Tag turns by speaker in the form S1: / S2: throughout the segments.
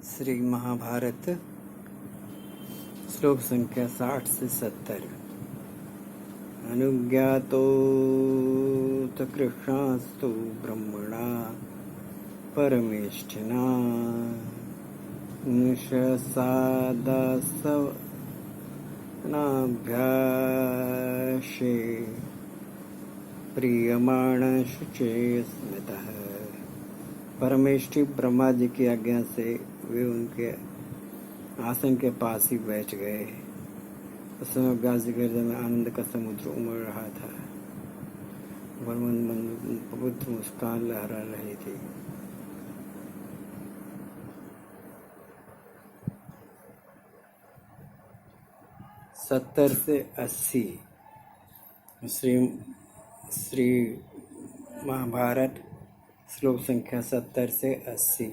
S1: श्री महाभारत श्लोक संख्या 60 से 70। अनुज्ञातो कृष्णास्तु ब्रह्मणा परमेष्ठिना निशसादासवनाभ्यासे प्रियमाण शुचे स्मृतः। परमेष्ठी ब्रह्मा जी की आज्ञा से वे उनके आसन के पास ही बैठ गए। उस समय व्यास जी के हृदय में आनंद का समुद्र उमड़ रहा था। बुद्ध मुस्कान लहरा रही थी। सत्तर से 80 श्री महाभारत श्लोक संख्या 70 से 80।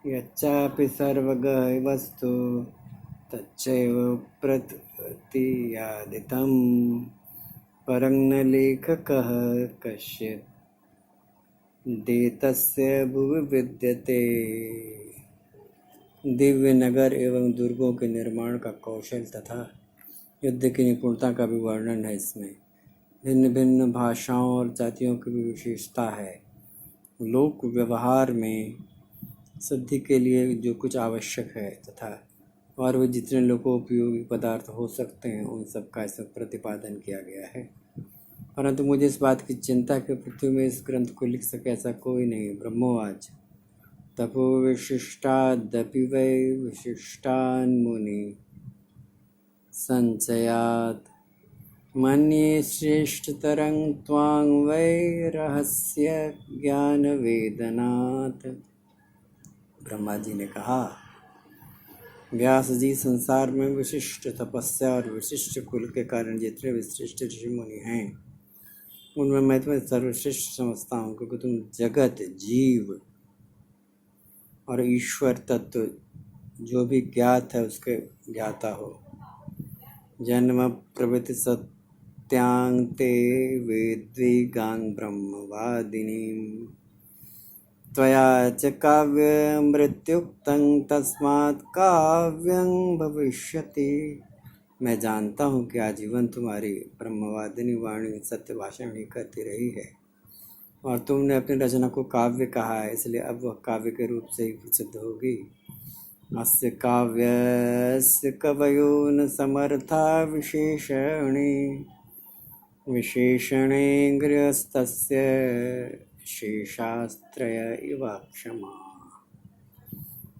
S1: यच्चापि सर्वगः वस्तु तच्चैव प्रतियादितं परं न लेखकः कश्चित् देतस्य भुवि विद्यते। दिव्य नगर एवं दुर्गों के निर्माण का कौशल तथा युद्ध की निपुणता का भी वर्णन है। इसमें भिन्न भिन्न भाषाओं और जातियों की भी विशेषता है। लोक व्यवहार में सिद्धि के लिए जो कुछ आवश्यक है तथा और वे जितने लोकोपयोगी पदार्थ हो सकते हैं उन सब का इसमें प्रतिपादन किया गया है। परंतु मुझे इस बात की चिंता कि पृथ्वी में इस ग्रंथ को लिख सके ऐसा कोई नहीं। ब्रह्मोवाच तपो विशिष्टादपि वै विशिष्टान् मुनि संचयात् मन्ये श्रेष्ठतरं त्वां वै रहस्य ज्ञान वेदनात्। ब्रह्मा जी ने कहा, व्यास जी, संसार में विशिष्ट तपस्या और विशिष्ट कुल के कारण जितने विशिष्ट ऋषि मुनि हैं उनमें मैं तुम्हें सर्वश्रेष्ठ समझता हूँ, क्योंकि तुम जगत, जीव और ईश्वर तत्व जो भी ज्ञात है उसके ज्ञाता हो। जन्म प्रभृति सत्यांग ते वेद्विगांग ब्रह्मवादिनीं त्वया च काव्यमृत्युक्तं तस्मात् काव्यं भविष्यति। मैं जानता हूँ कि आजीवन तुम्हारी ब्रह्मवादिनी वाणी सत्य भाषण ही करती रही है और तुमने अपनी रचना को काव्य कहा है, इसलिए अब वह काव्य के रूप से ही प्रसिद्ध होगी। अस्य काव्यस्य कवयो न समर्था विशेषणे गृहस्थस्य शेषास्त्रय इव क्षमा।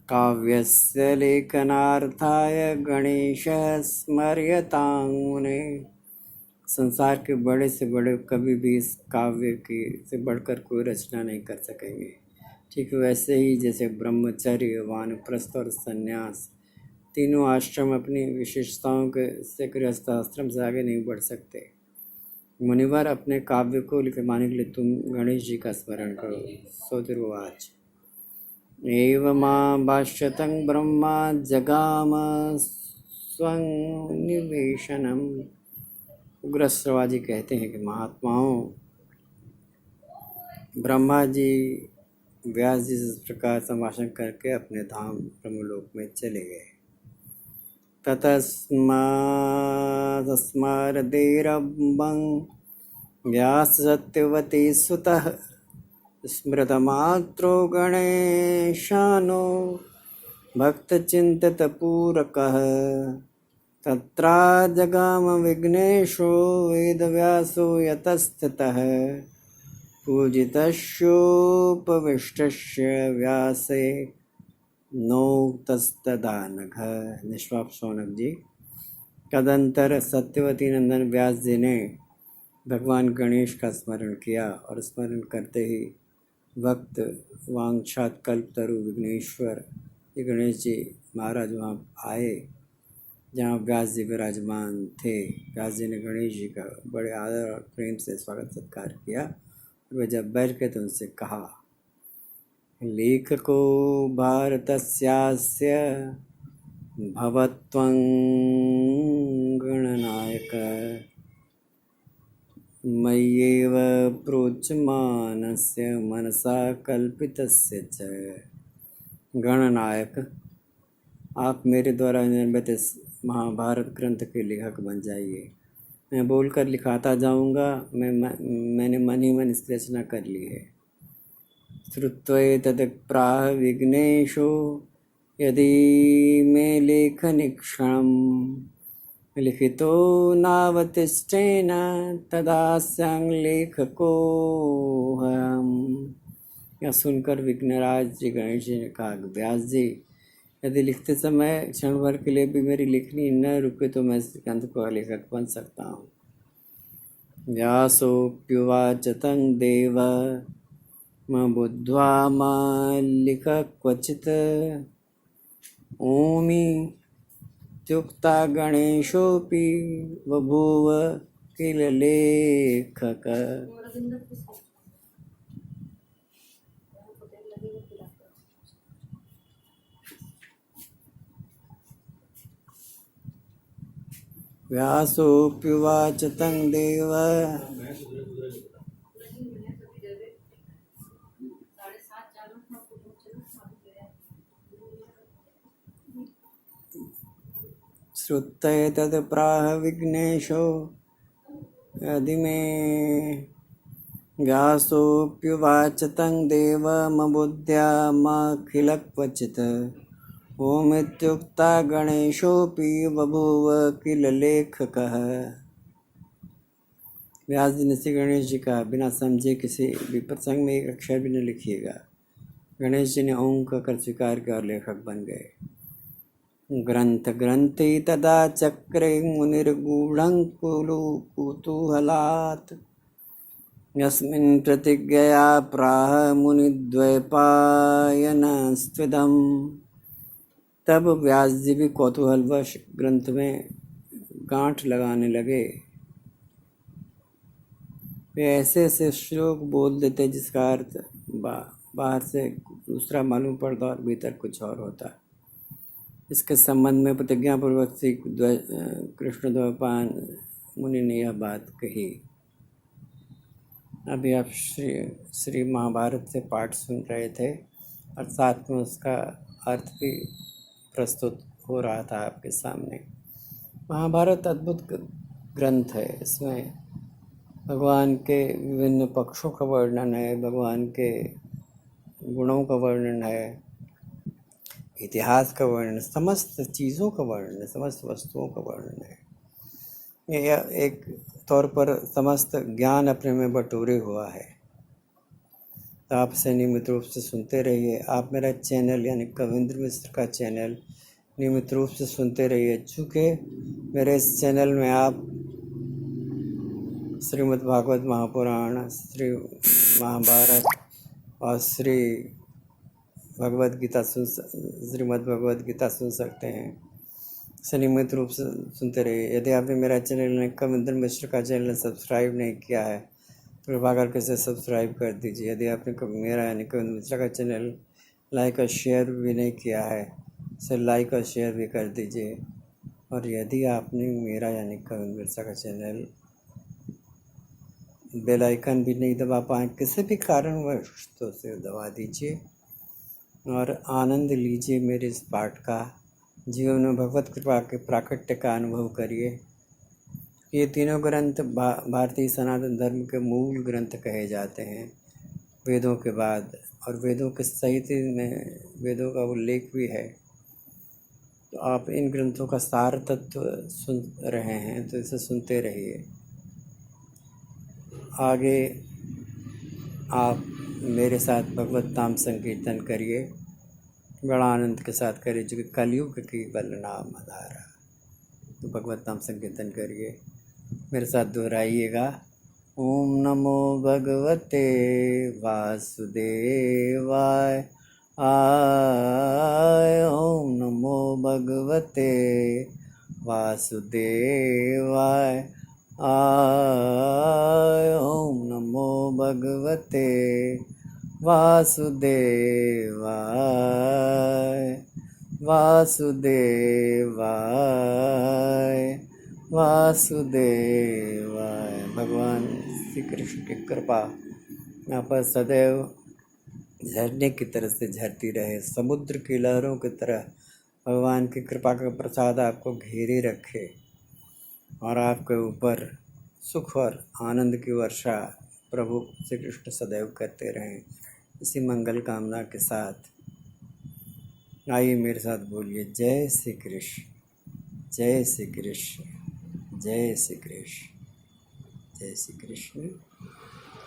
S1: काव्यस्य लेखनार्थाय गणेश स्मर्यतां मुने। संसार के बड़े से बड़े कवि भी इस काव्य की से बढ़कर कोई रचना नहीं कर सकेंगे। ठीक वैसे ही जैसे ब्रह्मचर्य, वानप्रस्थ और संन्यास तीनों आश्रम अपनी विशेषताओं के से गृहस्थ आश्रम से आगे नहीं बढ़ सकते। मुनिवर, अपने काव्य को लिखवाने के लिए तुम गणेश जी का स्मरण करो। सौतिर्वाच एवं भाष्यतं ब्रह्मा जगाम स्वं निवेशनम। उग्रश्रवा जी कहते हैं कि महात्माओं, ब्रह्मा जी व्यास जी इस प्रकार संभाषण करके अपने धाम ब्रह्मलोक में चले गए। तस्मादेरबं व्यास सत्यवती सुतः स्मृतमात्रो गणेशानो भक्तचिंतितपूरकः तत्रा जगाम विघ्नेशो वेदव्यासो यतस्थितः पूजितस्योपविष्टस्य व्यासे नोक्तस्तदा नघ। निष्पाप शौनक जी, तदंतर सत्यवती नंदन व्यास जी ने भगवान गणेश का स्मरण किया और स्मरण करते ही वक्त वांछात कल्पतरु विघ्नेश्वर ये गणेश जी महाराज वहाँ आए जहाँ व्यास जी विराजमान थे। व्यास जी ने गणेश जी का बड़े आदर और प्रेम से स्वागत सत्कार किया। वे जब बैठ के तो उनसे कहा, लेखको भारतस्यास्य भवत्वं गणनायक मय्येव प्रोच्यमानस्य मनसा कल्पितस्य च। गणनायक, आप मेरे द्वारा निर्मित इस महाभारत ग्रंथ के लेखक बन जाइए। मैं बोलकर लिखाता जाऊंगा। मैंने मन ही मन इसकी रचना कर ली है। श्रुत्वैतत् प्राह विघ्नेशो यदि मे लेखनिक्षणम् लिखितो नावतिष्ठेन तदास्यां लेखकोऽहम्। यह सुनकर विघ्नराज जी गणेश जी ने कहा, व्यास जी, यदि लिखते समय क्षण भर के लिए भी मेरी लिखनी न रुके तो मैं इस ग्रंथ का लेखक बन सकता हूँ। व्यासोऽप्युवाच तं देव बुद्ध्वा लिख क्वचित् ओमि त्युक्ता गणेशोऽपि बभूव किल लेखक। व्यासोऽप्युवाच तं देव श्रुत्वैतत् प्राह विघ्नेशो यदि मे। व्यासोऽप्युवाच तं देवमबुद्ध्यामखिल क्वचित् ओमित्युक्ता गणेशोऽपि बभूव किल लेखकः। व्यास जी ने श्री गणेश जी का बिना समझे किसी भी प्रसंग में एक अक्षर भी न लिखिएगा। गणेश जी ने ओम कहकर स्वीकार किया और लेखक बन गए। ग्रंथ ग्रंथि तदा चक्रे मुनिर्गूढ़ं कुतूहलात् यस्मिन् प्रतिज्ञया प्राह मुनिद्वैपायनस्त्विदम्। तब व्यास जी भी कौतूहलवश ग्रंथ में गांठ लगाने लगे। वे ऐसे ऐसे श्लोक बोल देते जिसका अर्थ बाहर से दूसरा मालूम पड़ता और भीतर कुछ और होता। इसके संबंध में प्रतिज्ञापूर्वक श्री कृष्ण द्वैपायन मुनि ने यह बात कही। अभी आप श्री महाभारत से पाठ सुन रहे थे और साथ में उसका अर्थ भी प्रस्तुत हो रहा था आपके सामने। महाभारत अद्भुत ग्रंथ है। इसमें भगवान के विभिन्न पक्षों का वर्णन है, भगवान के गुणों का वर्णन है, इतिहास का वर्णन, समस्त चीज़ों का वर्णन है, समस्त वस्तुओं का वर्णन है। यह एक तौर पर समस्त ज्ञान अपने में बटोरे हुआ है। तो आप इसे नियमित रूप से सुनते रहिए। आप मेरा चैनल यानी कविंद्र मिश्र का चैनल नियमित रूप से सुनते रहिए। चूँकि मेरे इस चैनल में आप श्रीमद् भागवत महापुराण, श्री महाभारत और भगवद गीता श्रीमद् भगवद गीता सुन सकते हैं। नियमित रूप से सुनते रहिए। यदि आपने मेरा चैनल कविंद्र मिश्र का चैनल सब्सक्राइब नहीं किया है तो कृपा करके इसे सब्सक्राइब कर दीजिए। यदि आपने मेरा यानी कविंद्र मिश्र का चैनल लाइक और शेयर भी नहीं किया है इसे लाइक और शेयर भी कर दीजिए। और यदि आपने मेरा यानी कविंद्र मिश्र का चैनल बेल आइकन भी नहीं दबा पाए किसी भी कारणवश तो उसे दबा दीजिए और आनंद लीजिए मेरे इस पाठ का। जीवन में भगवत कृपा के प्राकट्य का अनुभव करिए। ये तीनों ग्रंथ भारतीय सनातन धर्म के मूल ग्रंथ कहे जाते हैं वेदों के बाद, और वेदों के साहित्य में वेदों का उल्लेख भी है। तो आप इन ग्रंथों का सार तत्व सुन रहे हैं तो इसे सुनते रहिए। आगे आप मेरे साथ भगवत नाम संकीर्तन करिए, बड़ा आनंद के साथ करिए, जो कि कलयुग की बलनाम आधारा। तो भगवत नाम संकीर्तन करिए, मेरे साथ दोहराइएगा। ओम नमो भगवते वासुदेवाय आय। ओम नमो भगवते वासुदेवाय आय। ओम नमो भगवते वासुदेवाय वासुदेवाय वासुदेवाय। भगवान श्री कृष्ण की कृपा आप पर सदैव झरने की तरह से झरती रहे, समुद्र की लहरों की तरह भगवान की कृपा का प्रसाद आपको घेरे रखे और आपके ऊपर सुख और आनंद की वर्षा प्रभु श्री कृष्ण सदैव करते रहें। इसी मंगल कामना के साथ आइए मेरे साथ बोलिए, जय श्री कृष्ण, जय श्री कृष्ण, जय श्री कृष्ण, जय श्री कृष्ण।